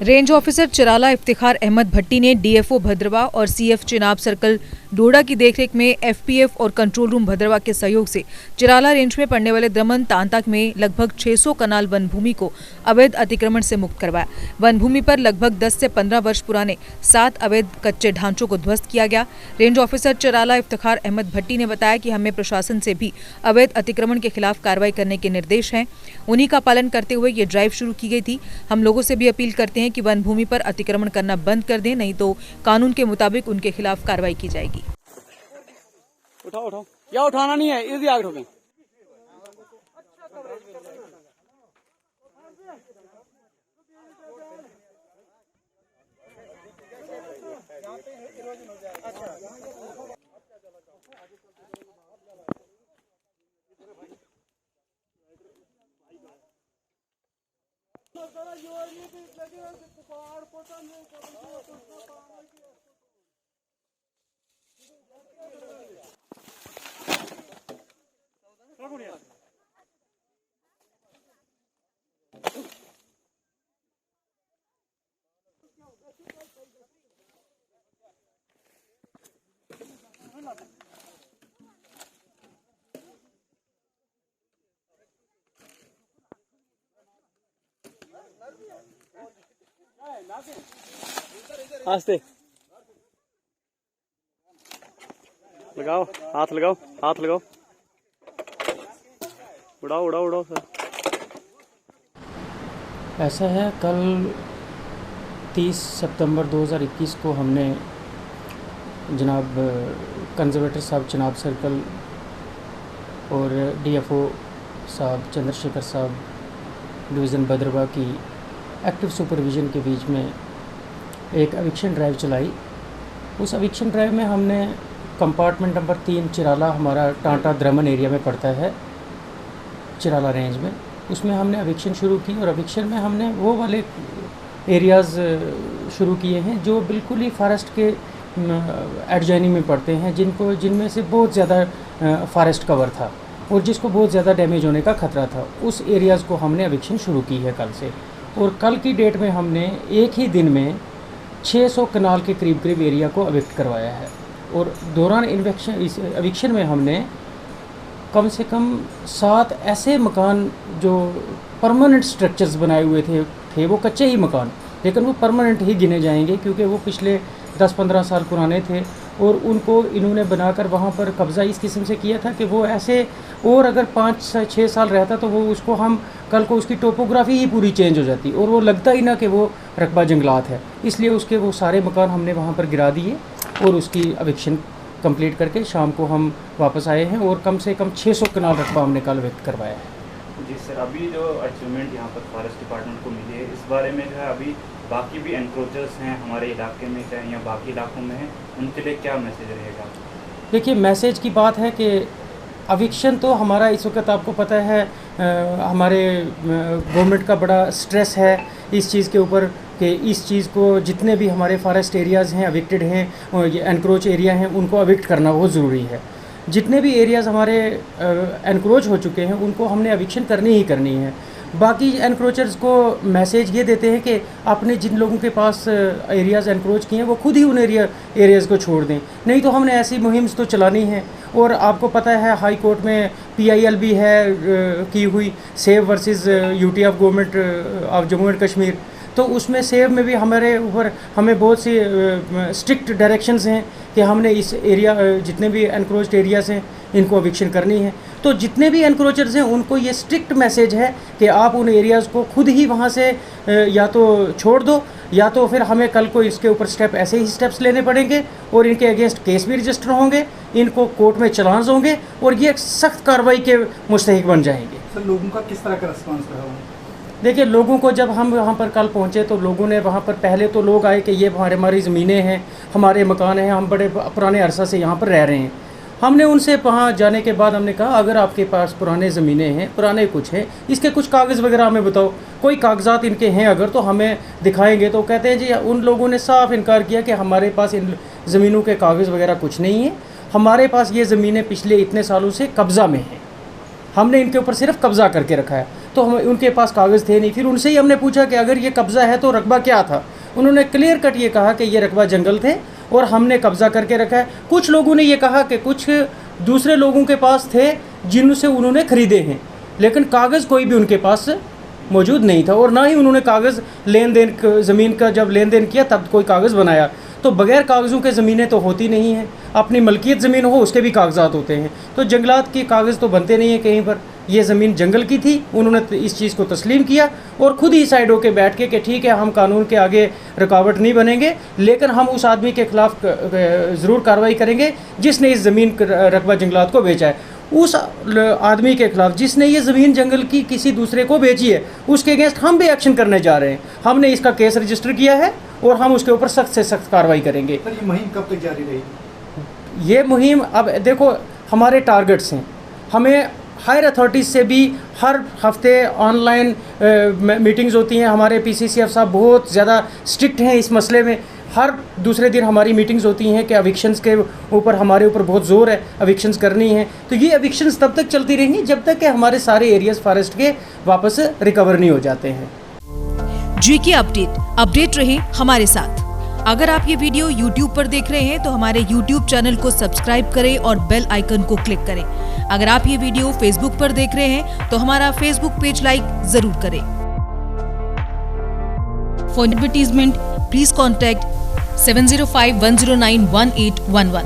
Range officer Chirala Iftikhar Ahmad भट्टी ने DFO भद्रवा और CF Chenab circle डोडा की देखरेख में एफपीएफ और कंट्रोल रूम भद्रवा के सहयोग से चिराला रेंज में पड़ने वाले द्रमन तांतक में लगभग 600 कनाल वन भूमि को अवैध अतिक्रमण से मुक्त करवाया। वन भूमि पर लगभग 10 से 15 वर्ष पुराने 7 अवैध कच्चे ढांचों को ध्वस्त किया गया। रेंज ऑफिसर चिराला इफ्तिखार अहमद भट्टी ने बताया कि हमें प्रशासन से भी अवैध अतिक्रमण के खिलाफ कार्रवाई करने के निर्देश हैं। उन्हीं का पालन करते हुए ये ड्राइव शुरू की गई थी। हम लोगों से भी अपील करते हैं कि वन भूमि पर अतिक्रमण करना बंद कर दें, नहीं तो कानून के मुताबिक उनके खिलाफ कार्रवाई की जाएगी। उठाओ उठाओ, या उठाना नहीं है, इधर आगे ठोकें। आस्ते लगाओ, हाथ लगाओ, हाथ लगाओ, उड़ाओ उड़ाओ उड़ाओ सर। ऐसा है, कल 30 सितंबर 2021 को हमने जनाब कंजर्वेटर साहब चिनाब सर्कल और डीएफओ साहब चंद्रशेखर साहब डिवीज़न भद्रवा की एक्टिव सुपरविज़न के बीच में एक एविक्शन ड्राइव चलाई। उस एविक्शन ड्राइव में हमने कंपार्टमेंट नंबर 3 चिराला, हमारा टांटा द्रमन एरिया में पड़ता है चिराला रेंज में, उसमें हमने एविक्शन शुरू की। और एविक्शन में हमने वो वाले एरियाज़ शुरू किए हैं जो बिल्कुल ही फॉरेस्ट के एडजॉइनिंग में पड़ते हैं, जिनमें से बहुत ज़्यादा फॉरेस्ट कवर था और जिसको बहुत ज़्यादा डैमेज होने का ख़तरा था। उस एरियाज़ को हमने एविक्शन शुरू की है कल से, और कल की डेट में हमने एक ही दिन में 600 कनाल के करीब एरिया को एविक्ट करवाया है। और दौरान इस एविक्शन में हमने कम से कम 7 ऐसे मकान जो परमानेंट स्ट्रक्चर्स बनाए हुए थे, वो कच्चे ही मकान, लेकिन वो परमानेंट ही गिने जाएंगे क्योंकि वो पिछले 10-15 साल पुराने थे, और उनको इन्होंने बनाकर वहाँ पर कब्ज़ा इस किस्म से किया था कि वो ऐसे, और अगर 5-6 साल रहता तो वो उसको हम कल को उसकी टोपोग्राफी ही पूरी चेंज हो जाती और वो लगता ही ना कि वो रकबा जंगलात है। इसलिए उसके वो सारे मकान हमने वहाँ पर गिरा दिए और उसकी एविक्शन कंप्लीट करके शाम को हम वापस आए हैं, और कम से कम 600 कनाल रकबा हमने कल व्यक्त करवाया है। जी सर, अभी जो अचीवमेंट यहाँ पर फॉरेस्ट डिपार्टमेंट को मिली है, इस बारे में जो है अभी बाकी भी एनक्रोचर्स हैं हमारे इलाके में चाहे या बाकी इलाकों में हैं, उनके लिए क्या मैसेज रहेगा? देखिए, मैसेज की बात है कि एविक्शन तो हमारा इस वक्त आपको पता है हमारे गवर्नमेंट का बड़ा स्ट्रेस है इस चीज़ के ऊपर कि इस चीज़ को जितने भी हमारे फॉरेस्ट एरियाज़ हैं एविक्टेड हैं, ये एनक्रोच एरिया हैं, उनको एविक्ट करना बहुत ज़रूरी है। जितने भी एरियाज़ हमारे एनक्रोच हो चुके हैं उनको हमने एविक्शन करनी ही करनी है। बाकी एनक्रोचर्स को मैसेज ये देते हैं कि आपने जिन लोगों के पास एरियाज़ एनक्रोच किए हैं वो खुद ही उन एरियाज़ को छोड़ दें, नहीं तो हमने ऐसी मुहिम तो चलानी है। और आपको पता है हाई कोर्ट में PIL भी है की हुई, save versus UT of government of Jammu and Kashmir, तो उसमें सेव में भी हमारे ऊपर हमें बहुत सी स्ट्रिक्ट डायरेक्शंस हैं कि हमने इस एरिया जितने भी एनक्रोच्ड एरियाज़ हैं इनको एविक्शन करनी है। तो जितने भी एनक्रोचर्स हैं उनको ये स्ट्रिक्ट मैसेज है कि आप उन एरियाज़ को खुद ही वहाँ से या तो छोड़ दो, या तो फिर हमें कल को इसके ऊपर ऐसे ही स्टेप्स लेने पड़ेंगे और इनके अगेंस्ट केस भी रजिस्टर होंगे, इनको कोर्ट में चलान्स होंगे और ये एक सख्त कार्रवाई के मुस्तहिक बन जाएंगे। सर, लोगों का किस तरह का रिस्पॉन्स रहा? देखिए, लोगों को जब हम वहाँ पर कल पहुँचे तो लोगों ने वहाँ पर पहले तो लोग आए कि ये हमारी ज़मीनें हैं, हमारे मकान हैं, हम बड़े पुराने अरसा से यहाँ पर रह रहे हैं। हमने उनसे वहाँ जाने के बाद हमने कहा अगर आपके पास पुराने ज़मीनें हैं, पुराने कुछ हैं, इसके कुछ कागज़ वगैरह हमें बताओ, कोई कागजात इनके हैं अगर तो हमें दिखाएंगे। तो कहते हैं जी, उन लोगों ने साफ इनकार किया कि हमारे पास इन ज़मीनों के कागज़ वगैरह कुछ नहीं है, हमारे पास ये ज़मीनें पिछले इतने सालों से कब्ज़ा में हैं, हमने इनके ऊपर सिर्फ कब्ज़ा करके रखा है। तो तो हम उनके पास कागज़ थे नहीं। फिर उनसे ही हमने पूछा कि अगर ये कब्ज़ा है तो रकबा क्या था। उन्होंने क्लियर कट ये कहा कि ये रकबा जंगल थे और हमने कब्ज़ा करके रखा है। कुछ लोगों ने ये कहा कि कुछ दूसरे लोगों के पास थे जिनसे उन्होंने ख़रीदे हैं, लेकिन कागज़ कोई भी उनके पास मौजूद नहीं था और ना ही उन्होंने कागज़ लेन देन ज़मीन का जब लेन देन किया तब कोई कागज़ बनाया। तो बग़ैर कागज़ों के ज़मीनें तो होती नहीं हैं। अपनी मलकियत ज़मीन हो उसके भी कागजात होते हैं, तो जंगलात के कागज़ तो बनते नहीं हैं कहीं पर। ये ज़मीन जंगल की थी, उन्होंने इस चीज़ को तस्लीम किया और ख़ुद ही साइड होके बैठ के कि ठीक है हम कानून के आगे रुकावट नहीं बनेंगे, लेकिन हम उस आदमी के ख़िलाफ़ ज़रूर कार्रवाई करेंगे जिसने इस ज़मीन रकबा जंगलात को बेचा है। उस आदमी के खिलाफ जिसने ये ज़मीन जंगल की किसी दूसरे को बेची है उसके अगेंस्ट हम भी एक्शन करने जा रहे हैं। हमने इसका केस रजिस्टर किया है और हम उसके ऊपर सख्त से सख्त कार्रवाई करेंगे। सर ये मुहिम कब तक जारी रहेगी? ये मुहिम अब देखो हमारे टारगेट्स हैं, हमें हायर अथॉरिटीज़ से भी हर हफ्ते ऑनलाइन मीटिंग्स होती हैं। हमारे PCCF साहब बहुत ज़्यादा स्ट्रिक्ट हैं इस मसले में। हर दूसरे दिन हमारी मीटिंग्स होती हैं कि एविक्शंस के ऊपर हमारे ऊपर बहुत ज़ोर है, एविक्शंस करनी है। तो ये एविक्शंस तब तक चलती रहेंगी जब तक कि हमारे सारे एरियाज़ फॉरेस्ट के वापस रिकवर नहीं हो जाते हैं। GK अपडेट रहे हमारे साथ। अगर आप ये वीडियो YouTube पर देख रहे हैं तो हमारे YouTube चैनल को सब्सक्राइब करें और बेल आइकन को क्लिक करें। अगर आप ये वीडियो Facebook पर देख रहे हैं तो हमारा Facebook पेज लाइक जरूर करें। For advertisement please contact 705-109-1811।